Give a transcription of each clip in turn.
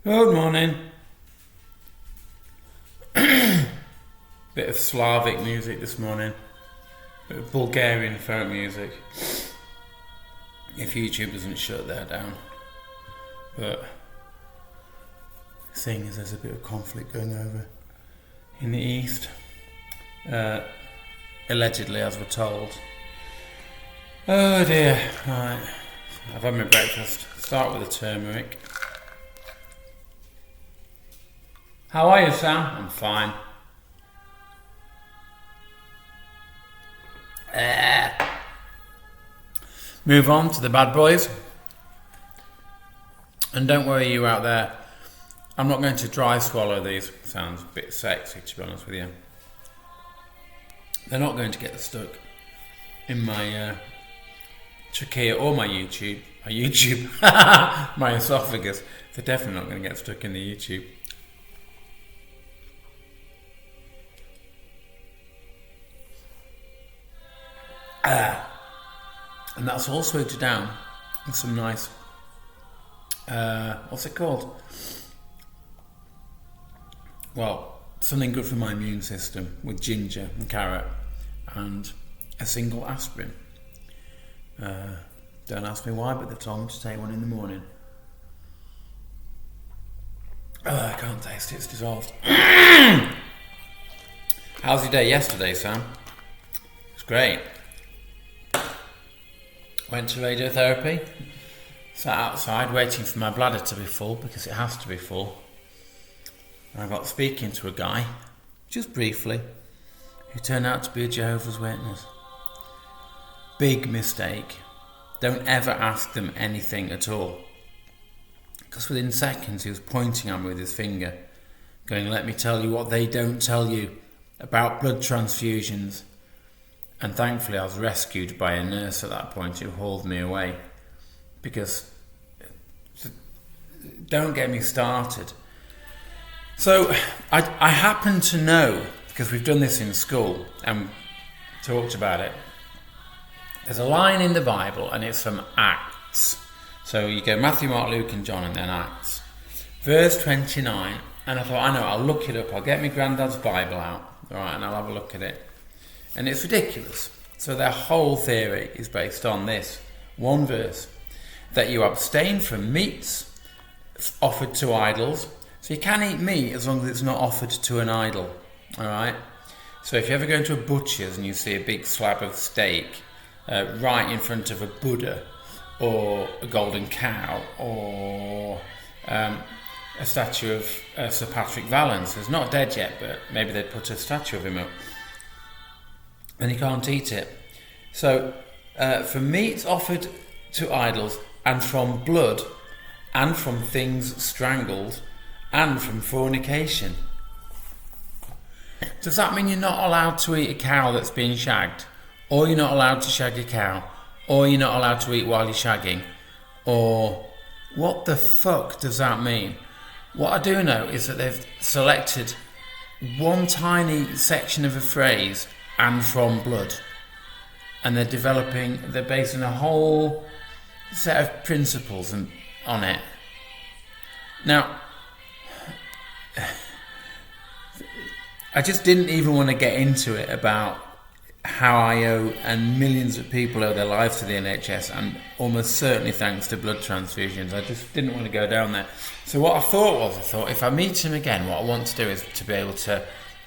Good morning. Bit of Slavic music this morning. Bit of Bulgarian folk music. If YouTube doesn't shut that down. But seeing as there's a bit of conflict going over in the east. Allegedly, as we're told. Oh dear. Right. I've had my breakfast. Start with the turmeric. How are you, Sam? I'm fine. Move on to the bad boys. And don't worry, you out there. I'm not going to dry swallow these. Sounds a bit sexy, to be honest with you. They're not going to get stuck in my trachea or my my esophagus. They're definitely not going to get stuck in the YouTube. And that's all sweetened down with some nice, what's it called? Well, something good for my immune system with ginger and carrot and a single aspirin. Don't ask me why, but they told me to take one in the morning. I can't taste it, it's dissolved. How's your day yesterday, Sam? It's great. Went to radiotherapy, sat outside waiting for my bladder to be full because it has to be full. And I got speaking to a guy, just briefly, who turned out to be a Jehovah's Witness. Big mistake. Don't ever ask them anything at all. Because within seconds he was pointing at me with his finger, going, "Let me tell you what they don't tell you about blood transfusions." And thankfully I was rescued by a nurse at that point who hauled me away. Because, don't get me started. So, I happen to know, because we've done this in school and talked about it, there's a line in the Bible and it's from Acts. So you go Matthew, Mark, Luke and John and then Acts. Verse 29, and I thought, I know, I'll look it up, I'll get my granddad's Bible out, alright, and I'll have a look at it. And it's ridiculous. So their whole theory is based on this one verse, that you abstain from meats offered to idols. So you can eat meat as long as it's not offered to an idol. Alright? So if you ever go into a butcher's and you see a big slab of steak right in front of a Buddha or a golden cow or a statue of Sir Patrick Vallance, who's not dead yet, but maybe they'd put a statue of him up, then you can't eat it. So, from meat offered to idols, and from blood, and from things strangled, and from fornication. Does that mean you're not allowed to eat a cow that's been shagged? Or you're not allowed to shag a cow? Or you're not allowed to eat while you're shagging? Or what the fuck does that mean? What I do know is that they've selected one tiny section of a phrase, and from blood, and they're basing a whole set of principles on it. Now, I just didn't even want to get into it about how I owe, and millions of people owe their lives to the NHS, and almost certainly thanks to blood transfusions. I just didn't want to go down there. So what I thought if I meet him again, what I want to do is to be able to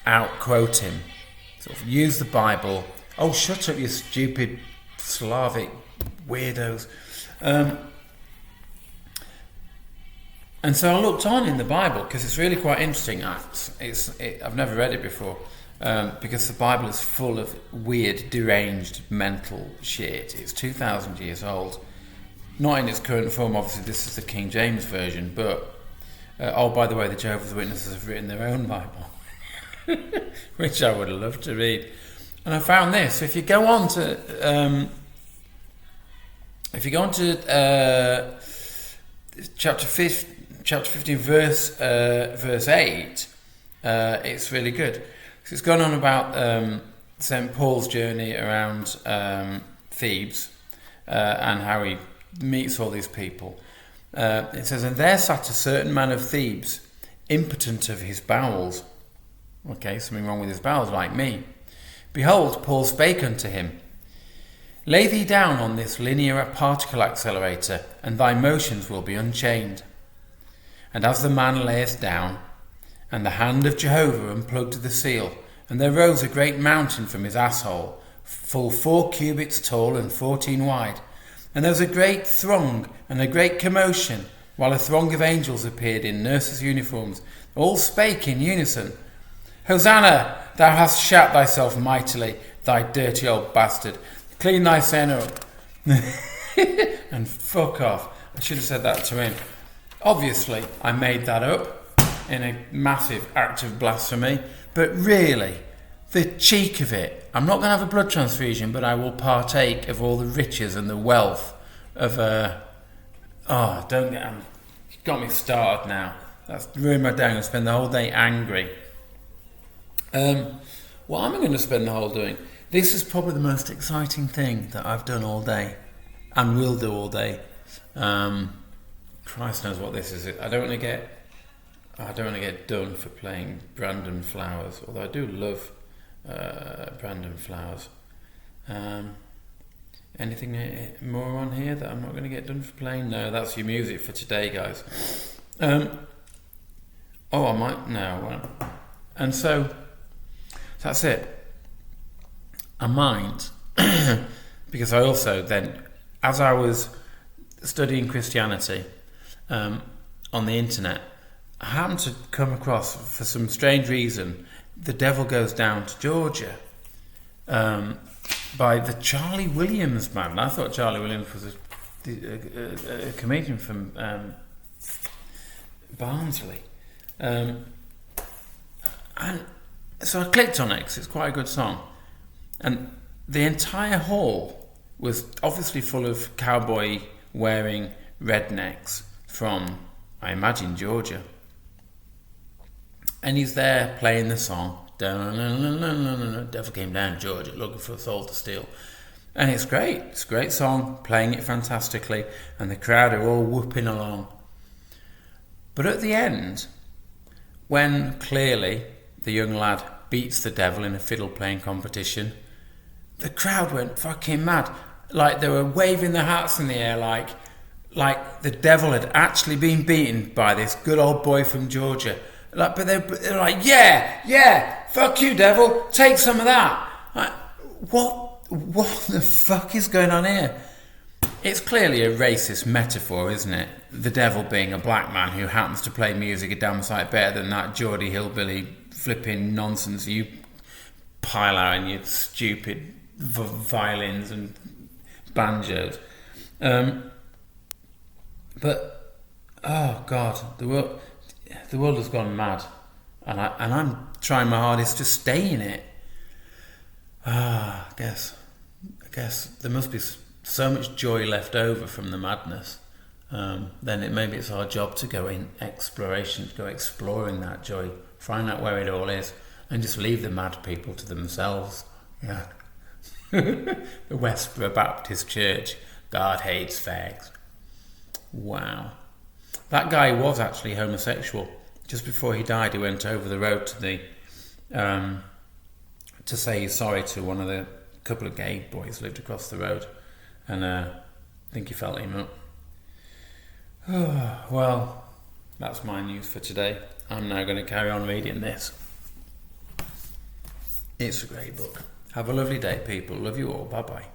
out-quote him. Sort of use the Bible. Oh, shut up, you stupid Slavic weirdos. And so I looked on in the Bible because it's really quite interesting. I've never read it before because the Bible is full of weird, deranged, mental shit. It's 2,000 years old. Not in its current form, obviously. This is the King James version, but by the way, the Jehovah's Witnesses have written their own Bible. Which I would love to read. And I found this. If you go on to chapter 15 verse 8, it's really good. So it's gone on about St. Paul's journey around Thebes and how he meets all these people. It says, and there sat a certain man of Thebes, impotent of his bowels. Okay, something wrong with his bowels, like me. Behold, Paul spake unto him, lay thee down on this linear particle accelerator, and thy motions will be unchained. And as the man layeth down, and the hand of Jehovah unplugged the seal, and there rose a great mountain from his asshole, full 4 cubits tall and 14 wide. And there was a great throng and a great commotion, while a throng of angels appeared in nurses' uniforms. All spake in unison, Hosanna, thou hast shat thyself mightily, thy dirty old bastard. Clean thy sin up. And fuck off. I should have said that to him. Obviously, I made that up in a massive act of blasphemy, but really, the cheek of it. I'm not going to have a blood transfusion, but I will partake of all the riches and the wealth of you've got me started now. That's ruined my day. I'm going to spend the whole day angry. What am I going to spend the whole doing? This is probably the most exciting thing that I've done all day and will do all day. Christ knows what this is. I don't want to get done for playing Brandon Flowers, although I do love Brandon Flowers. Anything more on here that I'm not going to get done for playing? No, that's your music for today, guys. I might. No, I won't. And so that's it. I might, because I also then, as I was studying Christianity on the internet, I happened to come across, for some strange reason, The Devil Goes Down to Georgia by the Charlie Williams band. I thought Charlie Williams was a comedian from Barnsley. And so I clicked on it because it's quite a good song. And the entire hall was obviously full of cowboy-wearing rednecks from, I imagine, Georgia. And he's there playing the song. Devil came down to Georgia looking for a soul to steal. And it's great. It's a great song, playing it fantastically. And the crowd are all whooping along. But at the end, when clearly the young lad beats the devil in a fiddle playing competition, the crowd went fucking mad. Like they were waving their hats in the air like the devil had actually been beaten by this good old boy from Georgia. But they're like, yeah, fuck you, devil, take some of that. Like, what the fuck is going on here? It's clearly a racist metaphor, isn't it? The devil being a black man who happens to play music a damn sight better than that Geordie hillbilly flipping nonsense you pile out in your stupid violins and banjos. But oh god, the world has gone mad, and I'm trying my hardest to stay in it. I guess there must be so much joy left over from the madness. Then maybe it's our job to go in exploration, to go exploring that joy, find out where it all is, and just leave the mad people to themselves. Yeah. The Westboro Baptist Church. God hates fags. Wow. That guy was actually homosexual. Just before he died, he went over the road to say he's sorry to one of the couple of gay boys who lived across the road, and I think he felt him up. Oh, well, that's my news for today. I'm now going to carry on reading this. It's a great book. Have a lovely day, people. Love you all. Bye-bye.